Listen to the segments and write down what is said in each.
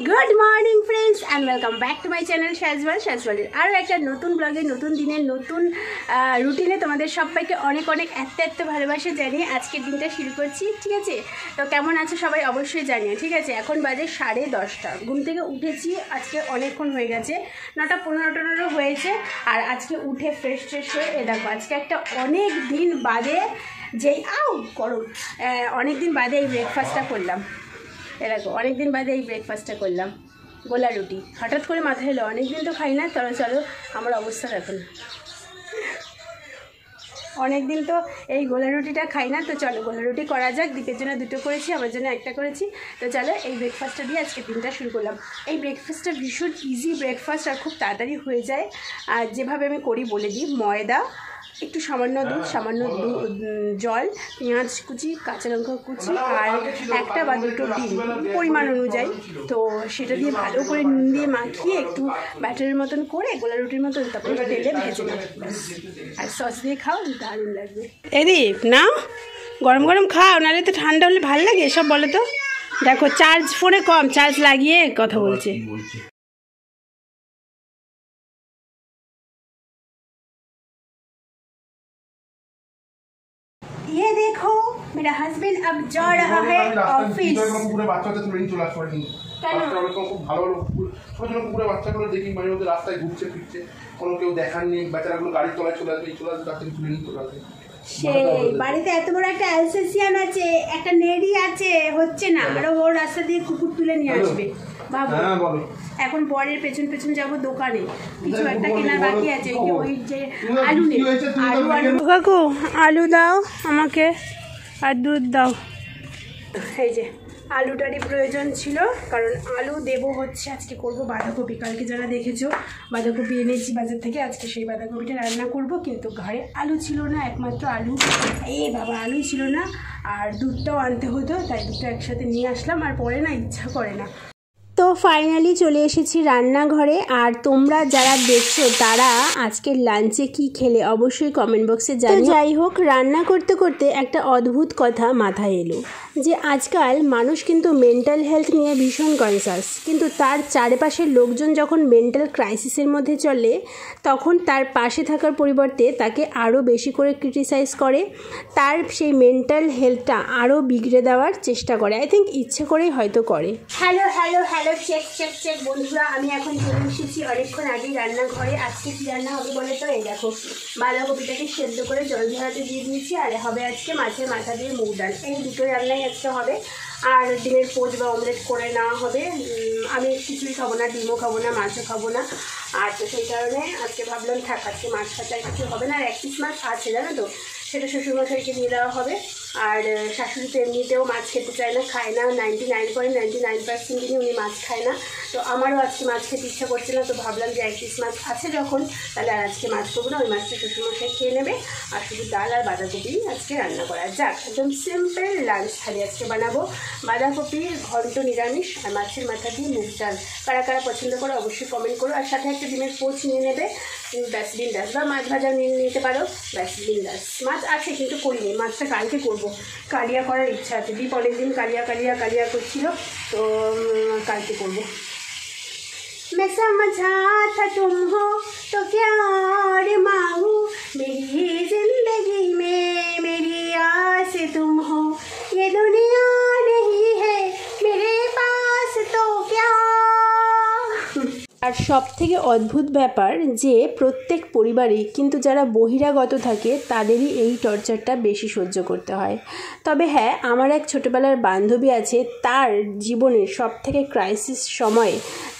Good morning friends and welcome back to my channel শাজওয়ালের আরও একটা নতুন ব্লগে নতুন দিনের নতুন রুটিনে তোমাদের সবাইকে অনেক অনেক এত ভালোবাসা জানিয়ে আজকের দিনটা শুরু করছি। ঠিক আছে, তো কেমন আছে সবাই অবশ্যই জানিয়ে। ঠিক আছে, এখন বাজে 10:30, ঘুম থেকে উঠেছি আজকে অনেকক্ষণ হয়ে গেছে, 9:15 হয়েছে। আর আজকে উঠে ফ্রেশ হয়ে দেখো আজকে একটা অনেক দিন বাদে অনেক দিন বাদে এই ব্রেকফাস্টটা করলাম। এরকম অনেকদিন বাদে এই ব্রেকফাস্টটা করলাম, গোলা রুটি। হঠাৎ করে মাথায় এলো অনেকদিন তো খাই না, চলো আমার অবস্থা দেখো না, অনেকদিন তো এই গোলা রুটিটা খাই না, তো চলো গোলা রুটি করা যাক। দীপের জন্য 2টো করেছি, আমার জন্য 1টা করেছি। তো চলো এই ব্রেকফাস্টটা দিয়ে আজকে দিনটা শুরু করলাম। এই ব্রেকফাস্টটা ভীষণ ইজি ব্রেকফাস্ট আর খুব তাড়াতাড়ি হয়ে যায়। আর যেভাবে আমি করি বলে দিই, ময়দা, একটু সামান্য দুধ, সামান্য জল, পেঁয়াজ কুচি, কাঁচা লঙ্কা কুচি আর 1টা বা 2টো ডিম পরিমাণ অনুযায়ী। তো সেটা দিয়ে ভালো করে নুন দিয়ে মাখিয়ে একটু ব্যাটারের মতন করে গোলা রুটির মতন তারপরে তেলে ভেজে নাও, আর সস দিয়ে খাও, দারুণ লাগবে। এদীপ নাও, গরম গরম খাও, নাহলে তো ঠান্ডা হলে ভালো লাগে এসব। বলো তো, দেখো চার্জ ফোনে কম, চার্জ লাগিয়ে কথা বলছে। ये देखो मेरा हस्बैंड अब जा रहा है ऑफिस। পুরো বাচ্চাদের তুলে নিয়ে চলে আসবে কিন্তু খুব ভালো ভালো ছোট ছোট পুরো বাচ্চাগুলো দেখি মাঝে মধ্যে রাস্তায় ঘুরছে ফিরছে, কোনো কেউ দেখার নেই, বাচ্চাগুলো গাড়ির তলায় চলে আসবে, তাড়াতাড়ি তুলে নিয়ে চলে আসবে। সেই বাড়িতে এত বড় একটা অ্যালসেসিয়ান আছে, একটা নেড়ি আছে, হচ্ছে না, আরো ওর রাস্তা দিয়ে কুকুর তুলে নিয়ে আসবে। হ্যাঁ বলো, এখন বরের পেছন যাবো দোকানে, কিছু একটা কেনার বাকি আছে। ওই যে আলু নেই, আলু কাকু আলু দাও আমাকে আর দুধ দাও। এই যে আলুটারই প্রয়োজন ছিল, কারণ আলু দেবো হচ্ছে আজকে করব বাঁধাকপি। কালকে যারা দেখেছো বাঁধাকপি এনেছি বাজার থেকে, আজকে সেই বাঁধাকপিটা রান্না করব। কিন্তু ঘরে আলু ছিল না, একমাত্র আলু, আলুই ছিল না, আর দুধটাও আনতে হতো, তাই দুধটা একসাথে নিয়ে আসলাম। আর পরে না ইচ্ছা করে না। তো ফাইনালি চলে এসেছি রান্নাঘরে। আর তোমরা যারা দেখছো তারা আজকের লাঞ্চে কি খেলে অবশ্যই কমেন্ট বক্সে জানিও। যাই হোক, রান্না করতে করতে একটা অদ্ভুত কথা মাথায় এলো যে আজকাল মানুষ কিন্তু মেন্টাল হেলথ নিয়ে ভীষণ কনসাস, কিন্তু তার চারপাশের লোকজন যখন মেন্টাল ক্রাইসিসের মধ্যে চলে তখন তার পাশে থাকার পরিবর্তে তাকে আরও বেশি করে ক্রিটিসাইজ করে, তার সেই মেন্টাল হেলথটা আরও বিগড়ে দেওয়ার চেষ্টা করে। আই থিঙ্ক ইচ্ছে করেই হয়তো করে। হ্যালো চেক বন্ধুরা, আমি এখন চলে এসেছি অনেকক্ষণ আগেই রান্নাঘরে। আজকে কী রান্না হবে বলে তো, এই দেখো বাঁধাকপিটাকে সেদ্ধ করে জল ঝরাতে দিয়ে দিয়েছি, আর হবে আজকে মাছের মাথা দিয়ে মুগ ডাল। এই দুটো রান্নাই আজকে হবে। আর ডিমের পোচ বা অমলেট করে নেওয়া হবে। আমি কিছুই খাবো না, ডিমও খাবো না, মাছও খাবো না। আর তো সেই কারণে আজকে ভাবলাম থাক, আজকে মাছ খাতে কিছু হবে না। আর 1 পিস মাছ আছে জানো তো, সেটা শ্বশুরমশাইকে দিয়ে দেওয়া হবে। আর শাশুড়ি তো এমনিতেও মাছ খেতে চায় না, খায় না, 99.99% উনি মাছ খায় না। তো আমারও আজকে মাছ খেতে ইচ্ছা করছে না, তো ভাবলাম যে 1 পিস মাছ আছে যখন, তাহলে আর আজকে মাছ করবো না, ওই মাছটা শ্বশুরমশাই খেয়ে নেবে। আর শুধু ডাল আর বাঁধাকপি আজকে রান্না করা যাক। একদম সিম্পল লাঞ্চ থালি আজকে বানাবো। বাঁধাকপির ঘন্ট নিরামিষ আর মাছের মাথা দিয়ে মুগ ডাল। কারা কারা পছন্দ করে অবশ্যই কমেন্ট করো। আর সাথে একটা ডিমের পোচ নিয়ে নেবে, ব্যাস বিন্দাস, বা মাছ ভাজা নিয়ে নিতে পারো, ব্যাস বিন্দাস। মাছ আছে কিন্তু করিনি, মাছটা কালকে করবো, কালিয়া করার ইচ্ছা আছে। দীপ অনেকদিন কালিয়া করছিল, তো কালকে করবো। मैं समझा था तुम हो तो क्या और मांगू, मेरी जिंदगी में मेरी आस तुम हो, ये दुनिया नहीं है मेरे पास तो क्या। আর সবথেকে অদ্ভুত ব্যাপার যে প্রত্যেক পরিবারেই কিন্তু যারা বহিরাগত থাকে তাদেরই এই টর্চারটা বেশি সহ্য করতে হয়। তবে হ্যাঁ, আমার এক ছোটোবেলার বান্ধবী আছে, তার জীবনের সবথেকে ক্রাইসিস সময়ে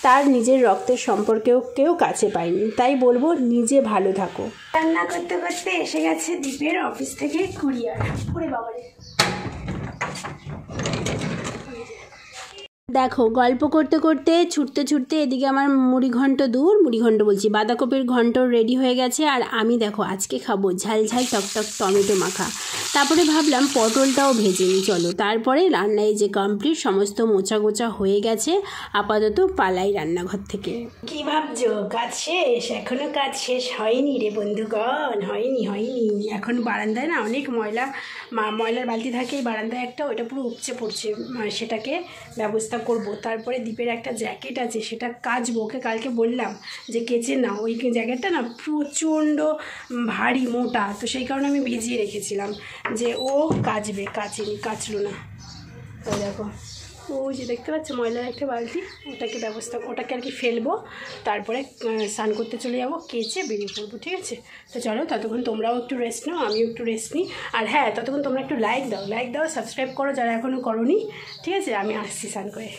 তার নিজের রক্তের সম্পর্কেও কেউ কাছে পায়নি। তাই বলবো, নিজে ভালো থাকো। রান্না করতে করতে এসে গেছে দীপের অফিস থেকে কুরিয়ার। ওরে বাবারে, দেখো গল্প করতে করতে ছুটতে এদিকে আমার মুড়িঘণ্ট বলছি, বাঁধাকপির ঘণ্ট রেডি হয়ে গেছে। আর আমি দেখো আজকে খাবো ঝাল টকটক টমেটো মাখা। তারপরে ভাবলাম পটলটাও ভেজে নিই, চলো। তারপরে রান্নায় যে কমপ্লিট, সমস্ত মোচা হয়ে গেছে, আপাতত পালাই রান্নাঘর থেকে। কি ভাবছো কাজ শেষ? এখনো কাজ শেষ হয়নি রে বন্ধুগণ, হয়নি। এখন বারান্দায় না অনেক ময়লার বালতি থাকে, এই বারান্দায় একটা, ওইটা পুরো উপচে পড়ছে, সেটাকে ব্যবস্থা করব, তারপরে দীপের একটা জ্যাকেট আছে সেটা কাচবো। ওকে কালকে বললাম যে কেচে না, ওই জ্যাকেটটা না প্রচণ্ড ভারী মোটা, তো সেই কারণে আমি ভিজিয়ে রেখেছিলাম যে ও কাচবে, কাচলো না। তো দেখো ওই যে দেখতে পাচ্ছ ময়লার একটা বালতি, ওটাকে আর কি ফেলবো, তারপরে স্নান করতে চলে যাবো, কেচে বেরিয়ে পড়বো। ঠিক আছে, তো চলো ততক্ষণ তোমরাও একটু রেস্ট নাও, আমিও একটু রেস্ট নিই। আর হ্যাঁ, ততক্ষণ তোমরা একটু লাইক দাও, সাবস্ক্রাইব করো যারা এখনও করোনি। ঠিক আছে, আমি আসছি স্নান করে।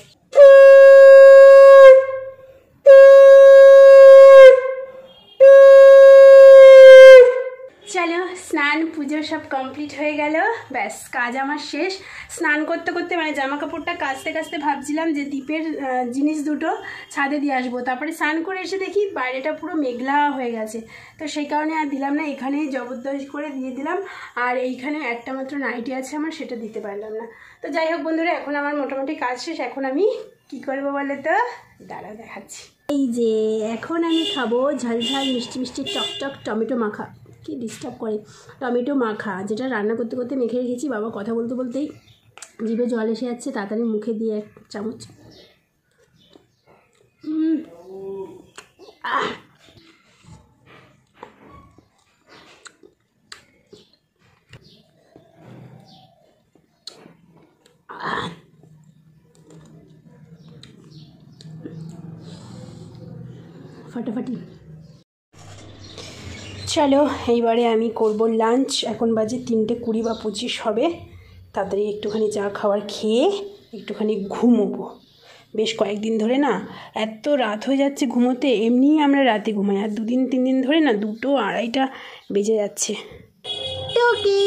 চলো, স্নান পুজো সব কমপ্লিট হয়ে গেল, ব্যাস কাজ আমার শেষ। স্নান করতে করতে মানে জামা কাপড়টা কাচতে ভাবছিলাম যে দীপের জিনিস দুটো ছাদে দিয়ে আসবো, তারপরে স্নান করে এসে দেখি বাইরেটা পুরো মেঘলা হয়ে গেছে, তো সেই কারণে আর দিলাম না, এখানেই জবরদস্ত করে দিয়ে দিলাম। আর এইখানে একটা মাত্র নাইটি আছে আমার, সেটা দিতে পারলাম না। তো যাই হোক বন্ধুরা, এখন আমার মোটামুটি কাজ শেষ। এখন আমি কি করবো বলে তো, দাঁড়া দেখাচ্ছি। এই যে এখন আমি খাবো ঝালঝাল মিষ্টি টক টমেটো মাখা, কি ডিস্টার্ব করে, টমেটো মাখা, যেটা রান্না করতে করতে মেখে রেখেছি। বাবা কথা বলতে বলতেই জিভে জল এসে যাচ্ছে, তাড়াতাড়ি মুখে দিয়ে এক চামচ। ফাটাফাটি। চলো এইবারে আমি করব লাঞ্চ। এখন বাজে 3:20 বা 25 হবে। তাড়াতাড়ি একটুখানি চা খাবার খেয়ে একটুখানি ঘুমোবো। বেশ কয়েকদিন ধরে না এত রাত হয়ে যাচ্ছে ঘুমোতে, এমনিই আমরা রাতে ঘুমাই, আর 2-3 দিন ধরে না 2-2:30 বেজে যাচ্ছে। টুকি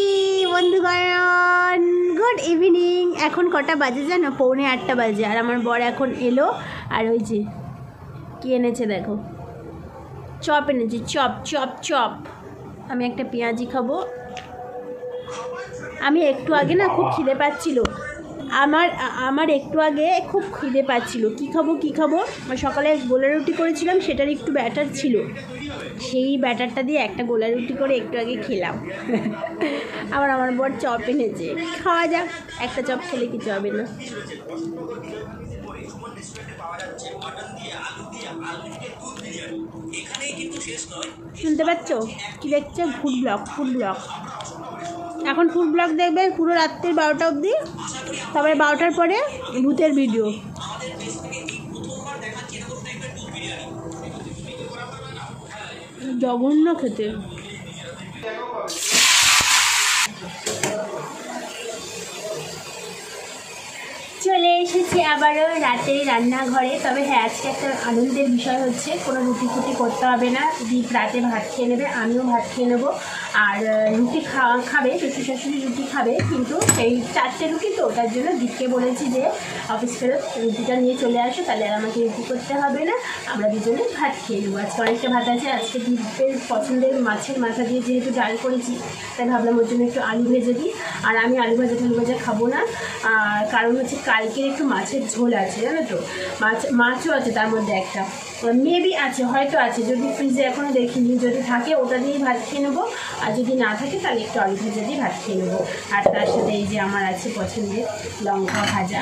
বন্ধুগণ, গুড ইভিনিং। এখন কটা বাজে জানো? 7:45 বাজে। আর আমার বর এখন এলো, আর ওই যে কী এনেছে দেখো, চপ এনেছি, চপ। আমি একটা পেঁয়াজি খাবো। আমি একটু আগে না খুব খিদে পাচ্ছিল, আমার একটু আগে খুব খিদে পাচ্ছিল। কী খাবো সকালে গোলা রুটি করেছিলাম, সেটার একটু ব্যাটার ছিল, সেই ব্যাটারটা দিয়ে একটা গোলা রুটি করে একটু আগে খেলাম। আবার আমার বর চপ এনেছে, খাওয়া যাক। একটা চপ খেলে কিছু হবে না। শুনতে পাচ্ছ কি দেখছো? Food blog. এখন ফুড ব্লগ দেখবে পুরো রাত্রির 12টা অবধি, তারপরে 12টার পরে ভূতের ভিডিও। জঘন্য খেতে। চলে এসেছি আবারও রাতের রান্নাঘরে। তবে হ্যাঁ, আজকে একটা আনন্দের বিষয় হচ্ছে, কোনো রুটি ফুটি করতে হবে না। দীপ রাতে ভাত খেয়ে নেবে, আমিও ভাত খেয়ে নেবো। আর রুটি খাবে, শ্বশুর শাশুড়ি রুটি খাবে, কিন্তু সেই 4টে রুটি, তো তার জন্য দীপকে বলেছি যে অফিস ফেরত রুটিটা নিয়ে চলে আসো, তাহলে আর আমাকে রুটি করতে হবে না, আমরা দুজনে ভাত খেয়ে নেবো। আজকে অনেকটা ভাত আছে। আজকে দীপের পছন্দের মাছের মাথা দিয়ে যেহেতু ডাল করেছি, তাই ভাবলাম ওর জন্য একটু আলু ভেজে দিই। আর আমি আলু ভাজা খাবো না, কারণ হচ্ছে কালকের একটু মাছের ঝোল আছে, জানো তো, মাছও আছে তার মধ্যে একটা, মেবি আছে, হয়তো আছে, যদি ফ্রিজে এখনও দেখিনি, যদি থাকে ওটা দিয়েই ভাত খেয়ে নেবো, আর যদি না থাকে তাহলে একটু আলু ভেজে দিয়ে ভাত খেয়ে নেবো। আর তার সাথে এই যে আমার আছে পছন্দের লঙ্কা ভাজা।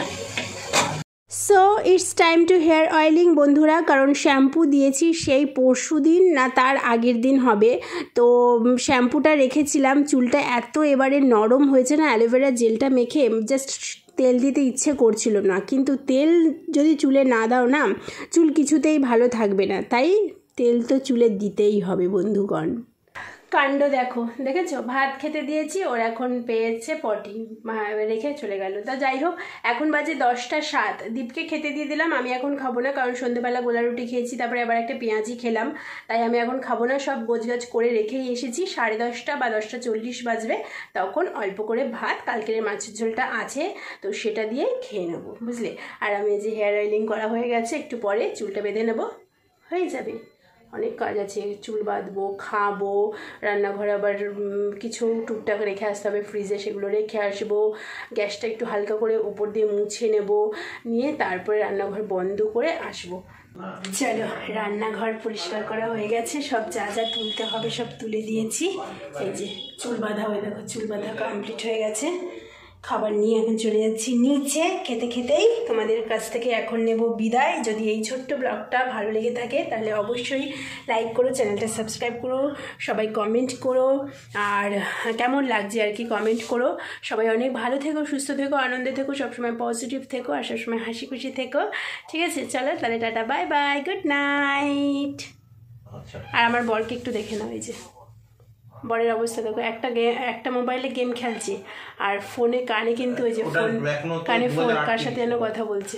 So it's time to hair oiling বন্ধুরা, কারণ শ্যাম্পু দিয়েছি সেই পরশুদিন না তার আগের দিন হবে। তো শ্যাম্পুটা রেখেছিলাম, চুলটা এত এবারে নরম হয়েছে না, অ্যালোভেরা জেলটা মেখে জাস্ট তেল দিতে ইচ্ছে করছিল না, কিন্তু তেল যদি চুলে না দাও না, চুল কিছুতেই ভালো থাকবে না, তাই তেল তো চুলে দিতেই হবে বন্ধুগণ। কাণ্ড দেখেছো, ভাত খেতে দিয়েছি, ওর এখন পেয়েছে পটি, রেখে চলে গেল। তা যাই হোক, এখন বাজে 10টা 7। দীপকে খেতে দিয়ে দিলাম, আমি এখন খাবো না, কারণ সন্ধ্যেবেলা গোলা রুটি খেয়েছি, তারপরে আবার একটা পেঁয়াজি খেলাম, তাই আমি এখন খাবো না। সব গোছগাছ করে রেখেই এসেছি, 10:30 বা 10:40 বাজবে, তখন অল্প করে ভাত, কালকের মাছের ঝোলটা আছে, তো সেটা দিয়ে খেয়ে নেবো, বুঝলে। আর আমি যে হেয়ার অয়েলিং করা হয়ে গেছে, একটু পরে চুলটা বেঁধে নেবো, হয়ে যাবে। অনেক কাজ আছে, চুল বাঁধবো, খাবো, রান্নাঘরে আবার কিছু টুকটাক রেখে আসতে হবে ফ্রিজে, সেগুলো রেখে আসবো, গ্যাসটা একটু হালকা করে উপর দিয়ে মুছে নেব, নিয়ে তারপরে রান্নাঘর বন্ধ করে আসবো। চলো, রান্নাঘর পরিষ্কার করা হয়ে গেছে, সব যা যা তুলতে হবে সব তুলে দিয়েছি। এই যে চুল বাঁধা, হয়ে দেখো চুল বাঁধা কমপ্লিট হয়ে গেছে। খাবার নিয়ে এখন চলে যাচ্ছি নিচে, খেতে খেতেই তোমাদের কাছ থেকে এখন নেব বিদায়। যদি এই ছোট্ট ব্লগটা ভালো লেগে থাকে তাহলে অবশ্যই লাইক করো, চ্যানেলটা সাবস্ক্রাইব করো, সবাই কমেন্ট করো, আর কেমন লাগছে আর কি কমেন্ট করো। সবাই অনেক ভালো থেকো, সুস্থ থেকো, আনন্দে থেকো, সবসময় পজিটিভ থেকো, আর সবসময় হাসি খুশি থেকো। ঠিক আছে, চলো তাহলে tata, bye bye, good night. আর আমার বরকে একটু দেখে নাও, এই যে বরের অবস্থা দেখো, একটা মোবাইলে গেম খেলছে আর ফোনে কানে কিন্তু ওই যে ফোন কানে ফোন কার সাথে যেন কথা বলছে।